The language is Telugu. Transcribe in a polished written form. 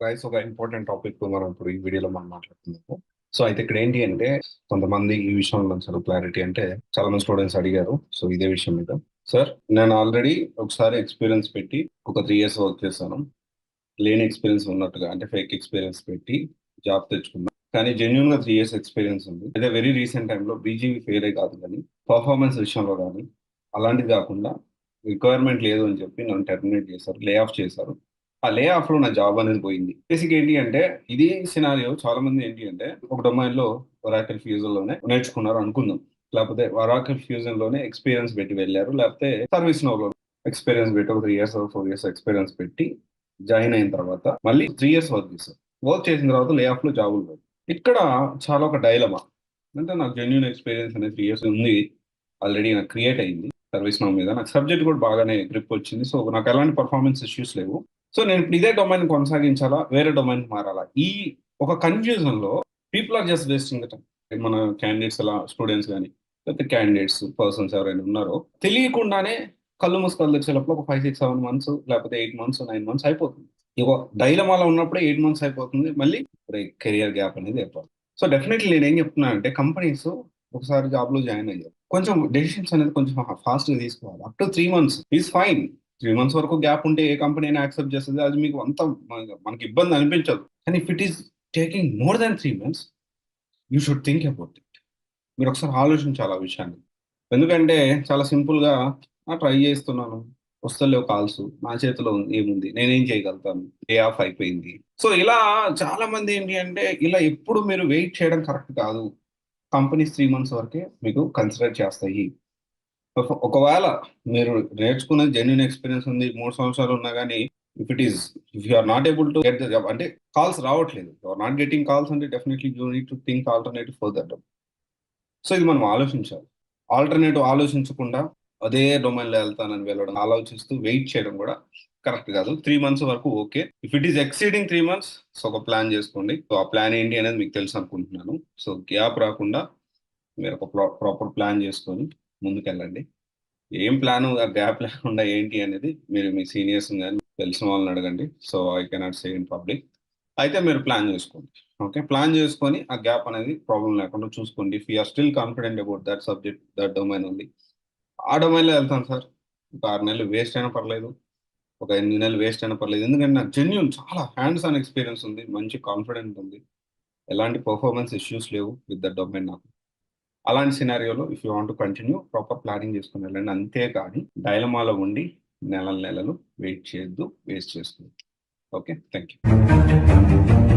రైస్ ఒక ఇంపార్టెంట్ టాపిక్ మనం ఇప్పుడు ఈ వీడియోలో మనం మాట్లాడుతున్నాము. సో అయితే ఇక్కడ ఏంటి అంటే కొంతమంది ఈ విషయంలో అసలు క్లారిటీ అంటే చాలా మంది స్టూడెంట్స్ అడిగారు. సో ఇదే విషయం మీద సార్ నేను ఆల్రెడీ ఒకసారి ఎక్స్పీరియన్స్ పెట్టి ఒక 3 years వర్క్ చేశాను. లేని ఎక్స్పీరియన్స్ ఉన్నట్టుగా అంటే ఫేక్ ఎక్స్పీరియన్స్ పెట్టి జాబ్ తెచ్చుకున్నాను. కానీ జెన్యున్ గా 3 years ఎక్స్పీరియన్స్ ఉంది. అయితే వెరీ రీసెంట్ టైంలో బీజీవీ ఫెయిల్ కాదు కానీ పర్ఫార్మెన్స్ విషయంలో కానీ అలాంటిది కాకుండా రిక్వైర్మెంట్ లేదు అని చెప్పి నన్ను టెర్మినేట్ చేశారు, లే ఆఫ్ చేశారు. ఆ లే ఆఫ్ లో నా జాబ్ అనేది పోయింది. బేసిక్ ఏంటి అంటే ఇది సినారియో చాలా మంది ఏంటి అంటే ఒక డొమైన్ లో ఒరాకిల్ ఫ్యూజన్ లోనే నేర్చుకున్నారు అనుకుందాం, లేకపోతే ఒరాకిల్ ఫ్యూజన్ లోనే ఎక్స్పీరియన్స్ పెట్టి వెళ్ళారు, లేకపోతే సర్వీస్ నో లో ఎక్స్పీరియన్స్ పెట్టి ఒక 3 years 4 years ఎక్స్పీరియన్స్ పెట్టి జాయిన్ అయిన తర్వాత మళ్ళీ 3 years వర్క్ చేశారు. వర్క్ చేసిన తర్వాత లే ఆఫ్ లో జాబులు పోయి ఇక్కడ చాలా ఒక డైలమా. అంటే నాకు జెన్యున్ ఎక్స్పీరియన్స్ అనేది 3 years ఉంది, ఆల్రెడీ నాకు క్రియేట్ అయింది సర్వీస్ నో మీద, నాకు సబ్జెక్ట్ కూడా బాగానే గ్రిప్ వచ్చింది, సో నాకు ఎలాంటి పర్ఫార్మెన్స్ ఇష్యూస్ లేవు. సో నేను ఇప్పుడు ఇదే డొమైన్ కొనసాగించాలా, వేరే డొమైన్ మారాలా, ఈ ఒక కన్ఫ్యూజన్ లో people are just wasting the time. మన క్యాండిడేట్స్ అలా స్టూడెంట్స్ కానీ లేకపోతే క్యాండిడేట్స్ పర్సన్స్ ఎవరైనా ఉన్నారో తెలియకుండానే కళ్ళు మూసుకొని తెచ్చేటప్పుడు ఒక 5 6 7 months లేకపోతే 8 months 9 months అయిపోతుంది. ఇక డైలమాలో ఉన్నప్పుడే 8 months అయిపోతుంది, మళ్ళీ కెరియర్ గ్యాప్ అనేది ఏర్పడుతుంది. సో డెఫినెట్లీ నేను ఏం చెప్తున్నా అంటే కంపెనీస్ ఒకసారి జాబ్ లో జాయిన్ అయ్యారు, కొంచెం డెసిషన్స్ అనేది కొంచెం ఫాస్ట్ గా తీసుకోవాలి. Up to 3 months is fine. 3 months వరకు గ్యాప్ ఉంటే ఏ కంపెనీ అయినా యాక్సెప్ట్ చేస్తుంది, అది మీకు అంత మనకి ఇబ్బంది అనిపించదు. కానీ if it is taking more than 3 months you should think about it. మీరు ఒకసారి ఆలోచించాలి ఆ విషయాన్ని. ఎందుకంటే చాలా సింపుల్ గా ట్రై చేస్తున్నాను, వస్తలేవు కాల్స్, నా చేతిలో ఏముంది, నేనేం చేయగలుగుతాను, డే ఆఫ్ అయిపోయింది. సో ఇలా చాలా మంది ఏంటి అంటే ఇలా ఎప్పుడు మీరు వెయిట్ చేయడం కరెక్ట్ కాదు. కంపెనీస్ 3 months వరకే మీకు కన్సిడర్ చేస్తాయి. ఒకవేళ మీరు నేర్చుకున్న జెన్యున్ ఎక్స్పీరియన్స్ ఉంది, 3 సంవత్సరాలు ఉన్నా కానీ if it is if you are not able to get the job అంటే కాల్స్ రావట్లేదు, you are not getting calls అంటే definitely you need to think alternative for that. So ఇది మనం ఆలోచించాలి. ఆల్టర్నేటివ్ ఆలోచించకుండా అదే డొమైన్లో వెళ్తానని వెళ్ళడం, ఆలోచిస్తూ వెయిట్ చేయడం కూడా కరెక్ట్ కాదు. 3 months వరకు okay. If it is exceeding 3 months so ఒక ప్లాన్ చేసుకోండి. సో ఆ ప్లాన్ ఏంటి అనేది మీకు తెలుసు అనుకుంటున్నాను. సో గ్యాప్ రాకుండా మీరు ఒక ప్రాపర్ ప్లాన్ చేసుకొని ముందుకెళ్ళండి. ఏం ప్లాన్ గ్యాప్ లేకుండా ఏంటి అనేది మీరు మీ సీనియర్స్ కానీ తెలిసిన వాళ్ళని అడగండి. So I cannot say in public. అయితే మీరు ప్లాన్ చేసుకోండి. ఓకే, ప్లాన్ చేసుకొని ఆ గ్యాప్ అనేది ప్రాబ్లం లేకుండా చూసుకోండి. If you're still confident about that subject, that domain ఉంది, ఆ డొమైన్లో వెళ్తాను సార్. ఒక 6 నెలలు వేస్ట్ అయినా పర్లేదు, ఒక 8 నెలలు వేస్ట్ అయినా పర్లేదు, ఎందుకంటే నాకు జెన్యున్ చాలా హ్యాండ్స్ ఆన్ ఎక్స్పీరియన్స్ ఉంది, మంచి కాన్ఫిడెంట్ ఉంది, ఎలాంటి పర్ఫార్మెన్స్ ఇష్యూస్ లేవు విత్ దట్ డొమైన్ నాకు. అలాంటి సినారియోలో if you want continue proper planning చేసుకుని వెళ్ళండి. అంతేకాని డైలమాలో ఉండి నెలలు నెలలు వెయిట్ చేయొద్దు, వేస్ట్ చేసుకోండి. Okay, thank you.